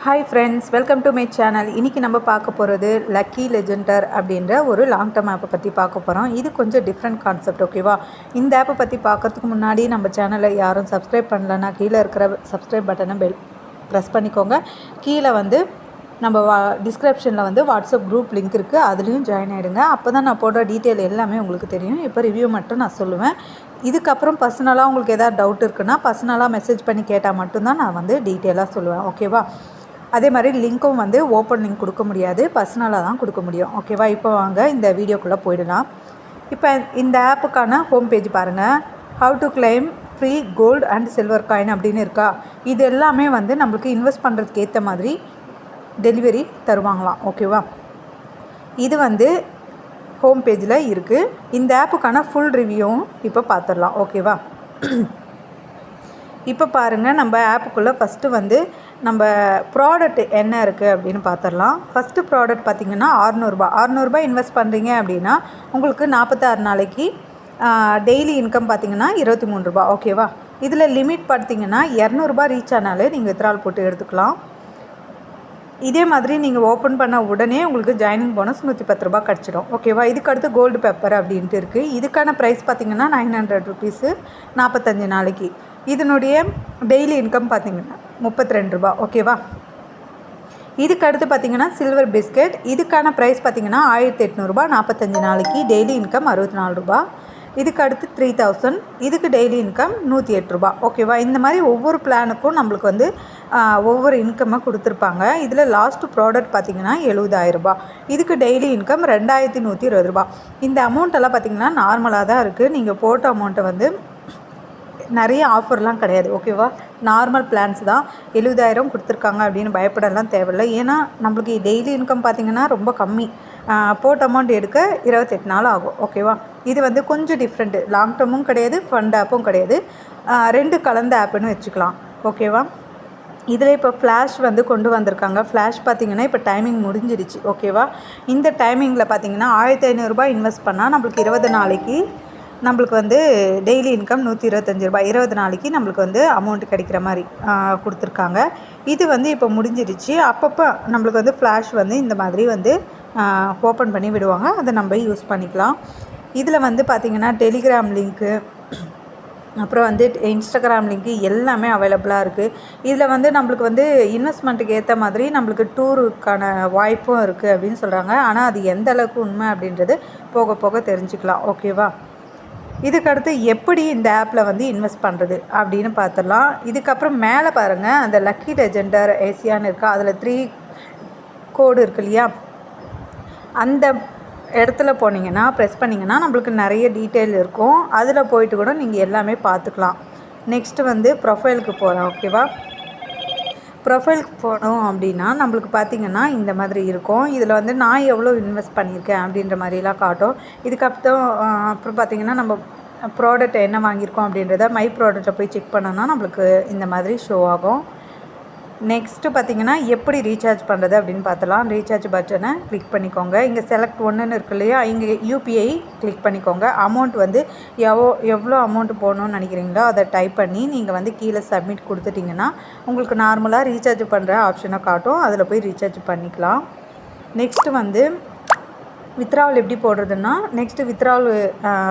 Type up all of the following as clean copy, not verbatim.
Hi friends, welcome to my channel. இன்றைக்கி நம்ம பார்க்க போகிறது லக்கி லெஜெண்டர் அப்படின்ற ஒரு லாங் டேர்ம் ஆப்பை பற்றி பார்க்க போகிறோம். இது கொஞ்சம் டிஃப்ரெண்ட் கான்செப்ட், ஓகேவா? இந்த ஆப்பை பற்றி பார்க்கறதுக்கு முன்னாடி நம்ம சேனலை யாரும் சப்ஸ்கிரைப் பண்ணலன்னா கீழே இருக்கிற சப்ஸ்கிரைப் பட்டனை ப்ரெஸ் பண்ணிக்கோங்க. கீழே நம்ம டிஸ்கிரிப்ஷனில் வாட்ஸ்அப் குரூப் லிங்க் இருக்குது, அதுலேயும் ஜாயின் ஆகிடுங்க. அப்போ தான் நான் போடுற டீட்டெயில் எல்லாமே உங்களுக்கு தெரியும். இப்போ ரிவ்யூ மட்டும் நான் சொல்லுவேன். இதுக்கப்புறம் பர்சனலாக உங்களுக்கு எதாவது டவுட் இருக்குன்னா பர்சனலாக மெசேஜ் பண்ணி கேட்டால் மட்டும்தான் நான் டீட்டெயிலாக சொல்லுவேன், ஓகேவா? அதே மாதிரி லிங்க்கும் ஓப்பன் லிங்க் கொடுக்க முடியாது, பர்சனலாக தான் கொடுக்க முடியும், ஓகேவா? இப்போ வாங்க இந்த வீடியோக்குள்ளே போயிடலாம். இப்போ இந்த ஆப்புக்கான ஹோம் பேஜ் பாருங்கள். How to claim free gold and silver coin அப்படின்னு இருக்கா. இது எல்லாமே நம்மளுக்கு இன்வெஸ்ட் பண்ணுறதுக்கு ஏற்ற மாதிரி டெலிவரி தருவாங்களாம், ஓகேவா? இது ஹோம் பேஜில் இருக்குது. இந்த ஆப்புக்கான ஃபுல் ரிவ்யூவும் இப்போ பார்த்துடலாம், ஓகேவா? இப்போ பாருங்கள், நம்ம ஆப்புக்குள்ளே ஃபஸ்ட்டு நம்ம ப்ராடக்ட் என்ன இருக்குது அப்படின்னு பார்த்துடலாம். ஃபஸ்ட்டு ப்ராடக்ட் பார்த்திங்கன்னா 600 இன்வெஸ்ட் பண்ணுறீங்க அப்படின்னா உங்களுக்கு 46 நாளைக்கு டெய்லி இன்கம் பார்த்திங்கன்னா 23 ரூபா, ஓகேவா? இதில் லிமிட் பார்த்திங்கன்னா 200 ரீச் ஆனாலே நீங்கள் வித்ட்ரால் போட்டு எடுத்துக்கலாம். இதே மாதிரி நீங்கள் ஓப்பன் பண்ண உடனே உங்களுக்கு ஜாயினிங் போனஸ் 110 ரூபா கிடச்சிடும், ஓகேவா? இதுக்கு அடுத்து கோல்டு பேப்பர் அப்படின்ட்டு இருக்குது. இதுக்கான ப்ரைஸ் பார்த்திங்கன்னா 900 ருபீஸு 45 நாளைக்கு. இதனுடைய டெய்லி இன்கம் பார்த்திங்கன்னா 32 ரூபா, ஓகேவா? இதுக்கு அடுத்து பார்த்திங்கன்னா சில்வர் பிஸ்கெட். இதுக்கான ப்ரைஸ் பார்த்திங்கன்னா 1800 ரூபா 45 நாளைக்கு. டெய்லி இன்கம் 64 ரூபா. இதுக்கு அடுத்து 3000. இதுக்கு டெய்லி இன்கம் 108 ரூபா, ஓகேவா? இந்த மாதிரி ஒவ்வொரு பிளானுக்கும் நம்மளுக்கு ஒவ்வொரு இன்கம்மை கொடுத்துருப்பாங்க. இதில் லாஸ்ட்டு ப்ராடக்ட் பார்த்திங்கன்னா 70,000 ரூபா. இதுக்கு டெய்லி இன்கம் 2120 ரூபா. இந்த அமௌண்ட்டெல்லாம் பார்த்திங்கன்னா நார்மலாக தான் இருக்குது. நீங்கள் போட்ட அமௌண்ட்டை நிறைய ஆஃபர்லாம் கிடையாது, ஓகேவா? நார்மல் பிளான்ஸ் தான். 70,000 கொடுத்துருக்காங்க அப்படின்னு பயப்படலாம் தேவையில்லை. ஏன்னா நம்மளுக்கு டெய்லி இன்கம் பார்த்திங்கன்னா ரொம்ப கம்மி. போட்ட அமௌண்ட் எடுக்க 28 நாள் ஆகும், ஓகேவா? இது கொஞ்சம் டிஃப்ரெண்ட்டு. லாங் டேர்மும் கிடையாது, ஃபண்ட் ஆப்பும் கிடையாது. 2 கலந்த ஆப்புன்னு வச்சுக்கலாம், ஓகேவா? இதில் இப்போ ஃப்ளாஷ் கொண்டு வந்திருக்காங்க. ஃப்ளாஷ் பார்த்திங்கன்னா இப்போ டைமிங் முடிஞ்சிடுச்சு, ஓகேவா? இந்த டைமிங்கில் பார்த்திங்கன்னா 1500 ரூபாய் இன்வெஸ்ட் பண்ணால் நம்மளுக்கு 20 நாளைக்கு நம்மளுக்கு டெய்லி இன்கம் 125 ரூபாய். 20 நாளைக்கு நம்மளுக்கு அமௌண்ட் கிடைக்கிற மாதிரி கொடுத்துருக்காங்க. இது இப்போ முடிஞ்சிடுச்சு. அப்பப்போ நம்மளுக்கு ஃப்ளாஷ் இந்த மாதிரி ஓப்பன் பண்ணி விடுவாங்க. அதை நம்ம யூஸ் பண்ணிக்கலாம். இதில் பார்த்திங்கன்னா டெலிகிராம் லிங்க்கு, அப்புறம் இன்ஸ்டாகிராம் லிங்க்கு எல்லாமே அவைலபிளாக இருக்குது. இதில் நம்மளுக்கு இன்வெஸ்ட்மெண்ட்டுக்கு ஏற்ற மாதிரி நம்மளுக்கு டூருக்கான வாய்ப்பும் இருக்குது அப்படின்னு சொல்கிறாங்க. ஆனால் அது எந்த அளவுக்கு உண்மை அப்படின்றது போக போக தெரிஞ்சுக்கலாம், ஓகேவா? இதுக்கடுத்து எப்படி இந்த ஆப்பில் இன்வெஸ்ட் பண்ணுறது அப்படின்னு பார்த்துடலாம். இதுக்கப்புறம் மேலே பாருங்கள், அந்த லக்கி லெஜெண்டர் ஏசியான்னு இருக்கா, அதில் 3 கோடு இருக்கு இல்லையா, அந்த இடத்துல போனீங்கன்னா ப்ரெஸ் பண்ணிங்கன்னா நம்மளுக்கு நிறைய டீட்டெயில் இருக்கும். அதில் போயிட்டு கூட நீங்கள் எல்லாமே பார்த்துக்கலாம். நெக்ஸ்ட்டு ப்ரொஃபைலுக்கு போகிறோம், ஓகேவா? ப்ரொஃபைலுக்கு போனோம் அப்படின்னா நம்மளுக்கு பார்த்திங்கன்னா இந்த மாதிரி இருக்கும். இதில் நான் எவ்வளோ இன்வெஸ்ட் பண்ணியிருக்கேன் அப்படின்ற மாதிரிலாம் காட்டும். அப்புறம் பார்த்திங்கன்னா நம்ம ப்ராடக்ட் என்ன வாங்கியிருக்கோம் அப்படின்றத மை ப்ராடக்ட்டை போய் செக் பண்ணோன்னா நம்மளுக்கு இந்த மாதிரி ஷோ ஆகும். நெக்ஸ்ட்டு பார்த்திங்கன்னா எப்படி ரீசார்ஜ் பண்ணுறது அப்படின்னு பார்த்தலாம். ரீசார்ஜ் பட்டனை கிளிக் பண்ணிக்கோங்க. இங்கே செலக்ட் ஒன்றுன்னு இருக்கு இல்லையா, இங்கே யூபிஐ கிளிக் பண்ணிக்கோங்க. அமௌண்ட் எவ்வளோ அமௌண்ட் போகணுன்னு நினைக்கிறீங்களோ அதை டைப் பண்ணி நீங்கள் கீழே சப்மிட் கொடுத்துட்டிங்கன்னா உங்களுக்கு நார்மலாக ரீசார்ஜ் பண்ணுற ஆப்ஷனை காட்டும். அதில் போய் ரீசார்ஜ் பண்ணிக்கலாம். நெக்ஸ்ட்டு வித்ட்ராவல் எப்படி போடுறதுன்னா, நெக்ஸ்ட்டு வித்ட்ராவல்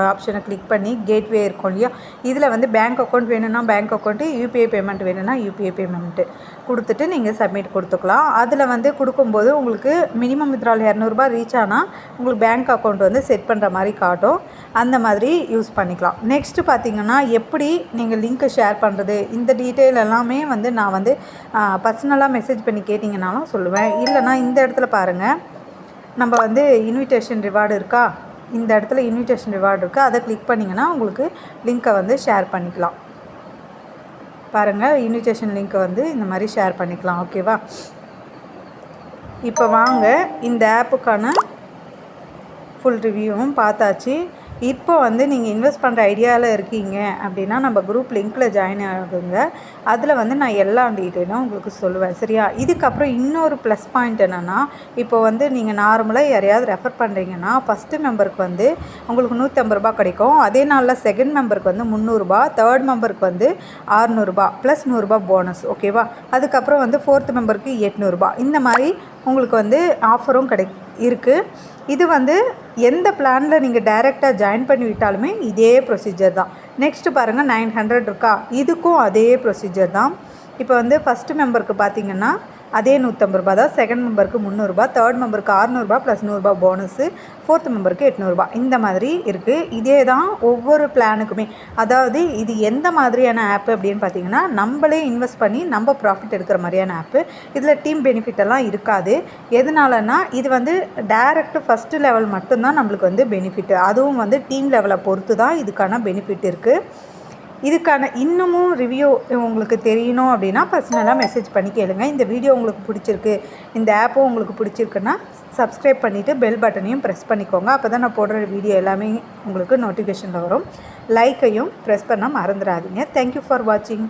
ஆப்ஷனை கிளிக் பண்ணி கேட்வே இருக்கும் இல்லையா, இதில் பேங்க் அக்கௌண்ட் வேணும்னா பேங்க் அக்கௌண்ட்டு, யூபிஐ பேமெண்ட் வேணும்னா யூபிஐ பேமெண்ட்டு கொடுத்துட்டு நீங்கள் சப்மிட் கொடுத்துக்கலாம். அதில் கொடுக்கும்போது உங்களுக்கு மினிமம் வித்ட்ராவல் 200 ரூபாய் ரீச் ஆனால் உங்களுக்கு பேங்க் அக்கௌண்ட் செட் பண்ணுற மாதிரி காட்டும். அந்த மாதிரி யூஸ் பண்ணிக்கலாம். நெக்ஸ்ட்டு பார்த்திங்கன்னா எப்படி நீங்கள் லிங்க்கை ஷேர் பண்ணுறது, இந்த டீட்டெயில் எல்லாமே நான் பர்சனலாக மெசேஜ் பண்ணி கேட்டிங்கனாலும் சொல்லுவேன். இல்லைனா இந்த இடத்துல பாருங்கள், நம்ம இன்விடேஷன் ரிவார்டு இருக்கா, இந்த இடத்துல இன்விடேஷன் ரிவார்டு இருக்குது, அதை கிளிக் பண்ணிங்கன்னா உங்களுக்கு லிங்க்கை ஷேர் பண்ணிக்கலாம். பாருங்கள், இன்விடேஷன் லிங்க்கை இந்த மாதிரி ஷேர் பண்ணிக்கலாம், ஓகேவா? இப்போ வாங்க இந்த ஆப்புக்கான ஃபுல் ரிவ்யூவும் பார்த்தாச்சு. இப்போ வந்து நீங்கள் இன்வெஸ்ட் பண்ணுற ஐடியாவில் இருக்கீங்க அப்படின்னா நம்ம குரூப் லிங்க்கில் ஜாயின் ஆகுங்க. அதில் வந்து நான் எல்லா டீட்டெயிலும் உங்களுக்கு சொல்லுவேன். சரியா? இதுக்கப்புறம் இன்னொரு ப்ளஸ் பாயிண்ட் என்னென்னா, இப்போ வந்து நீங்கள் நார்மலாக யாரையாவது ரெஃபர் பண்ணுறீங்கன்னா ஃபஸ்ட்டு மெம்பருக்கு வந்து உங்களுக்கு ₹150 கிடைக்கும். அதே நாளில் செகண்ட் மெம்பருக்கு வந்து ₹300, தேர்ட் மெம்பருக்கு வந்து ₹600 ப்ளஸ் ₹100 போனஸ். ஓகேவா? அதுக்கப்புறம் வந்து ஃபோர்த் மெம்பருக்கு ₹800. இந்த மாதிரி உங்களுக்கு வந்து ஆஃபரும் இருக்குது. இது வந்து எந்த பிளானில் நீங்கள் டைரெக்டாக ஜாயின் பண்ணி விட்டாலுமே இதே ப்ரொசீஜர் தான். நெக்ஸ்ட்டு பாருங்கள் 900 இருக்கா, இதுக்கும் அதே ப்ரொசீஜர் தான். இப்போ வந்து ஃபஸ்ட்டு மெம்பருக்கு பார்த்திங்கன்னா அதே ₹150 தான், செகண்ட் மெம்பருக்கு ₹300, தேர்ட் மெம்பருக்கு ₹600 ப்ளஸ் ₹100 போனஸு, ஃபோர்த் மெம்பருக்கு ₹800 இந்த மாதிரி இருக்குது. இதே தான் ஒவ்வொரு பிளானுக்குமே. அதாவது இது எந்த மாதிரியான ஆப்பு அப்படின்னு பார்த்தீங்கன்னா, நம்மளே இன்வெஸ்ட் பண்ணி நம்ம ப்ராஃபிட் எடுக்கிற மாதிரியான ஆப்பு. இதில் டீம் பெனிஃபிட்டெல்லாம் இருக்காது. எதனாலனா இது வந்து டைரக்ட் ஃபஸ்ட்டு லெவல் மட்டும்தான் நம்மளுக்கு வந்து பெனிஃபிட்டு. அதுவும் வந்து டீம் லெவலை பொறுத்து தான் இதுக்கான பெனிஃபிட் இருக்குது. இதுக்கான இன்னமும் ரிவ்யூ உங்களுக்கு தெரியணும் அப்படின்னா பர்சனலாக மெசேஜ் பண்ணி கேளுங்க. இந்த வீடியோ உங்களுக்கு பிடிச்சிருக்கு, இந்த ஆப்பும் உங்களுக்கு பிடிச்சிருக்குன்னா சப்ஸ்கிரைப் பண்ணிவிட்டு பெல் பட்டனையும் ப்ரெஸ் பண்ணிக்கோங்க. அப்போ தான் நான் போடுற வீடியோ எல்லாமே உங்களுக்கு நோட்டிஃபிகேஷனில் வரும். லைக்கையும் ப்ரெஸ் பண்ண மறந்துடாதீங்க. தேங்க்யூ ஃபார் வாட்சிங்.